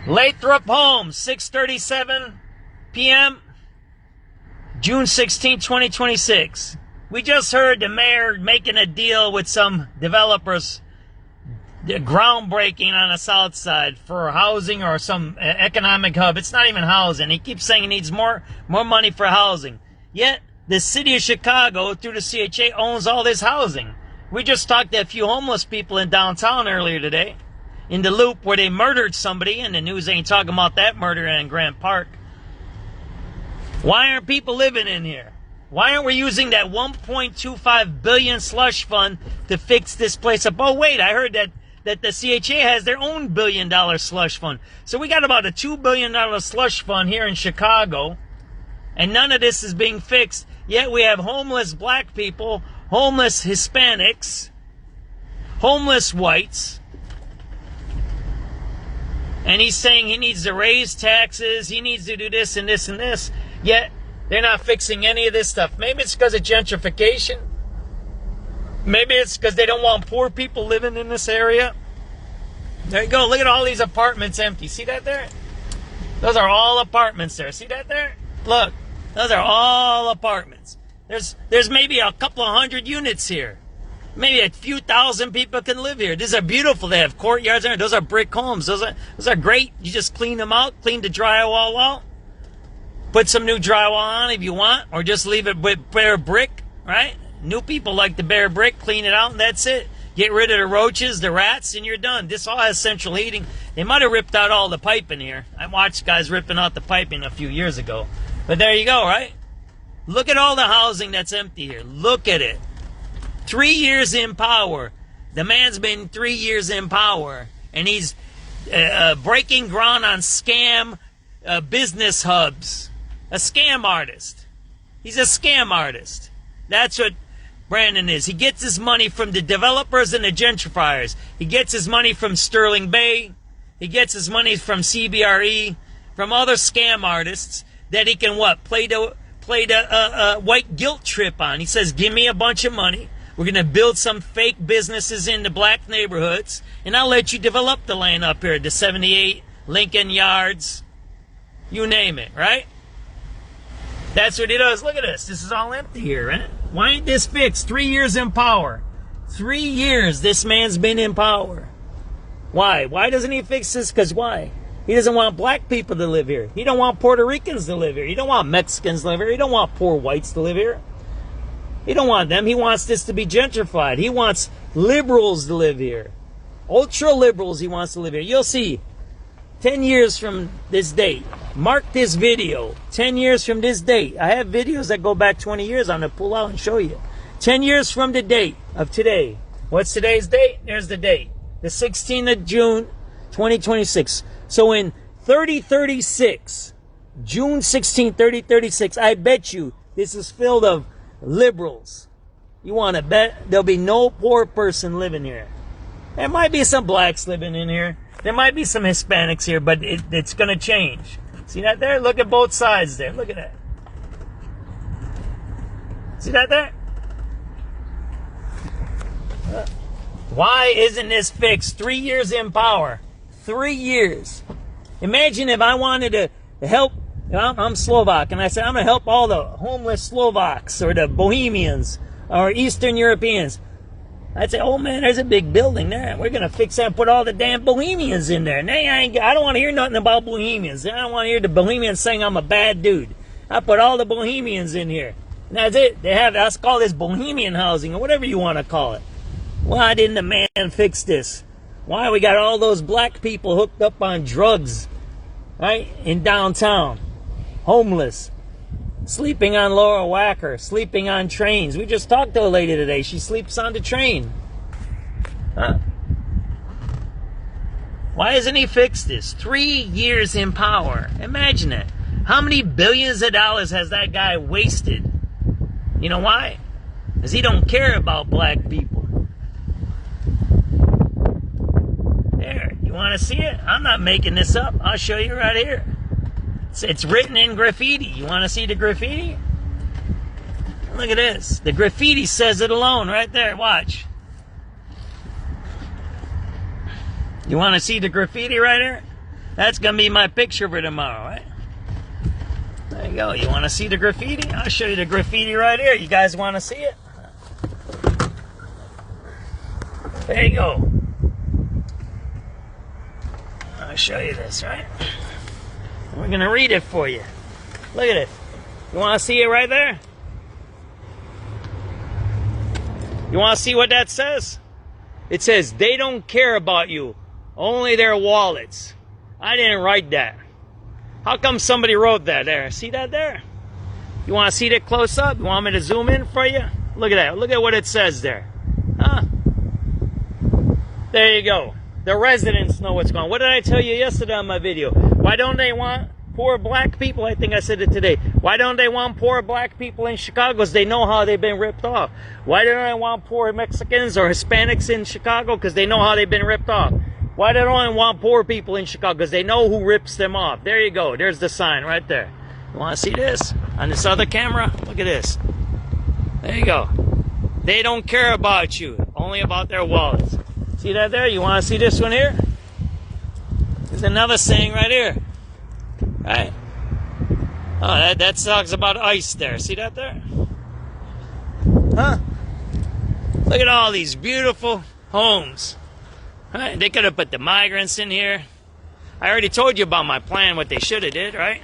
Lathrop Homes, 6:37 p.m., June 16, 2026. We just heard the mayor making a deal with some developers, groundbreaking on the south side for housing or some economic hub. It's not even housing. He keeps saying he needs more money for housing. Yet, the city of Chicago, through the CHA, owns all this housing. We just talked to a few homeless people in downtown earlier today, in the Loop, where they murdered somebody, and the news ain't talking about that murder in Grant Park. Why aren't people living in here? Why aren't we using that $1.25 billion slush fund to fix this place up? Oh, wait, I heard that the CHA has their own $1 billion slush fund. So we got about a $2 billion slush fund here in Chicago, and none of this is being fixed. Yet we have homeless black people, homeless Hispanics, homeless whites, and he's saying he needs to raise taxes, he needs to do this and this and this, yet they're not fixing any of this stuff. Maybe it's because of gentrification. Maybe it's because they don't want poor people living in this area. There you go. Look at all these apartments empty. See that there? Those are all apartments there. See that there? Look, those are all apartments. There's maybe a couple of hundred units here. Maybe a few thousand people can live here. These are beautiful. They have courtyards there. Those are brick homes. Those are great. You just clean them out, clean the drywall out, put some new drywall on if you want, or just leave it with bare brick, right? New people like the bare brick, clean it out, and that's it. Get rid of the roaches, the rats, and you're done. This all has central heating. They might have ripped out all the piping here. I watched guys ripping out the piping a few years ago. But there you go, right? Look at all the housing that's empty here. Look at it. 3 years in power. The man's been 3 years in power, and he's breaking ground on scam business hubs. A scam artist. He's a scam artist. That's what Brandon is. He gets his money from the developers and the gentrifiers. He gets his money from Sterling Bay. He gets his money from CBRE, from other scam artists that he can what? Play the white guilt trip on. He says, give me a bunch of money. We're going to build some fake businesses in the black neighborhoods, and I'll let you develop the land up here, the 78 Lincoln Yards, you name it, right? That's what he does. Look at this. This is all empty here, right? Why ain't this fixed? 3 years in power. 3 years this man's been in power. Why? Why doesn't he fix this? Because why? He doesn't want black people to live here. He don't want Puerto Ricans to live here. He don't want Mexicans to live here. He don't want poor whites to live here. He don't want them. He wants this to be gentrified. He wants liberals to live here. Ultra liberals he wants to live here. You'll see. 10 years from this date. Mark this video. 10 years from this date. I have videos that go back 20 years. I'm going to pull out and show you. 10 years from the date of today. What's today's date? There's the date. The 16th of June, 2026. So in 3036, June 16, 3036, I bet you this is filled of liberals. You want to bet there'll be no poor person living here. There might be some blacks living in here. There might be some Hispanics here, but it's going to change. See that there? Look at both sides there. Look at that. See that there? Why isn't this fixed? 3 years in power. 3 years. Imagine if I wanted to help. I'm Slovak, and I said, I'm going to help all the homeless Slovaks or the Bohemians or Eastern Europeans. I'd say, oh, man, there's a big building there. We're going to fix that and put all the damn Bohemians in there. I don't want to hear nothing about Bohemians. I don't want to hear the Bohemians saying I'm a bad dude. I put all the Bohemians in here. And that's it. Let's call this Bohemian housing or whatever you want to call it. Why didn't the man fix this? Why we got all those black people hooked up on drugs, right, in downtown? Homeless, sleeping on Laura Wacker, sleeping on trains. We just talked to a lady today. She sleeps on the train. Huh? Why hasn't he fixed this? 3 years in power. Imagine it. How many billions of dollars has that guy wasted? You know why? Because he don't care about black people. There, you want to see it? I'm not making this up. I'll show you right here. It's written in graffiti. You want to see the graffiti? Look at this. The graffiti says it alone right there. Watch. You want to see the graffiti right here? That's going to be my picture for tomorrow, right? There you go. You want to see the graffiti? I'll show you the graffiti right here. You guys want to see it? There you go. I'll show you this, right? We're going to read it for you. Look at it. You want to see it right there? You want to see what that says? It says, they don't care about you, only their wallets. I didn't write that. How come somebody wrote that there? See that there? You want to see that close up? You want me to zoom in for you? Look at that. Look at what it says there. Huh? There you go. The residents know what's going on. What did I tell you yesterday on my video? Why don't they want poor black people? I think I said it today. Why don't they want poor black people in Chicago? Because they know how they've been ripped off. Why don't they want poor Mexicans or Hispanics in Chicago? Because they know how they've been ripped off. Why don't they want poor people in Chicago? Because they know who rips them off. There you go. There's the sign right there. You want to see this? On this other camera? Look at this. There you go. They don't care about you. Only about their wallets. See that there? You want to see this one here? There's another saying right here. Right? Oh, that talks about ice there. See that there? Huh? Look at all these beautiful homes. Right? They could have put the migrants in here. I already told you about my plan, what they should have did, right?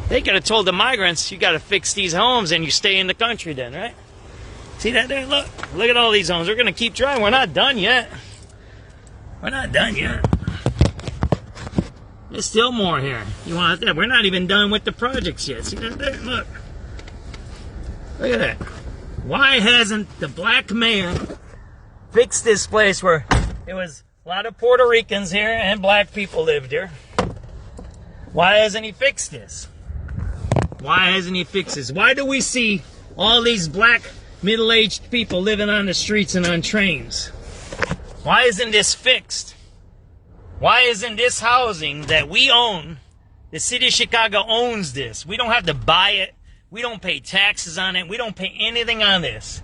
They could have told the migrants, you got to fix these homes and you stay in the country then, right? See that there? Look at all these homes. We're going to keep trying. We're not done yet. We're not done yet. There's still more here. You want that? We're not even done with the projects yet. See that there? Look. Look at that. Why hasn't the black mayor fixed this place where it was a lot of Puerto Ricans here and black people lived here? Why hasn't he fixed this? Why hasn't he fixed this? Why do we see all these black middle-aged people living on the streets and on trains? Why isn't this fixed? Why isn't this housing that we own, the city of Chicago owns this? We don't have to buy it. We don't pay taxes on it. We don't pay anything on this.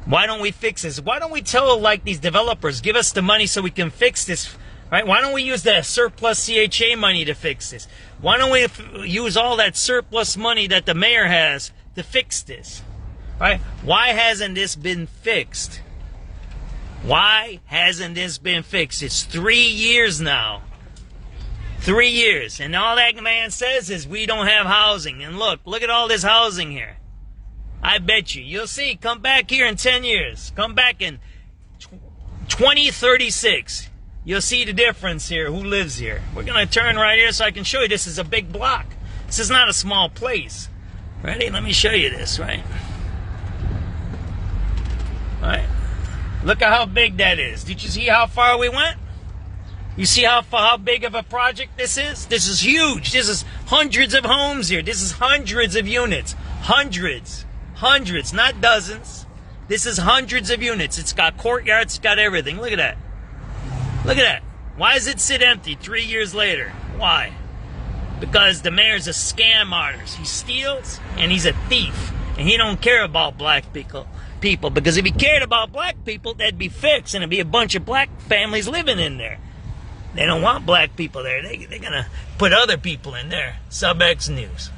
Why don't we fix this? Why don't we tell, like, these developers, give us the money so we can fix this, right? Why don't we use that surplus CHA money to fix this? Why don't we use all that surplus money that the mayor has to fix this? Right? Why hasn't this been fixed? Why hasn't this been fixed? It's 3 years now. 3 years. And all that man says is we don't have housing. And look at all this housing here. I bet you'll see. Come back here in 10 years. Come back in 2036. You'll see the difference here, who lives here. We're going to turn right here so I can show you this is a big block. This is not a small place. Ready? Let me show you this, right? Right? Look at how big that is. Did you see how far we went? You see how big of a project this is? This is huge. This is hundreds of homes here. This is hundreds of units. Hundreds. Hundreds, not dozens. This is hundreds of units. It's got courtyards, it's got everything. Look at that. Look at that. Why does it sit empty 3 years later? Why? Because the mayor's a scam artist. He steals and he's a thief. And he don't care about black people. Because if he cared about black people, that'd be fixed and it'd be a bunch of black families living in there. They don't want black people there. They're going to put other people in there. SubX.News.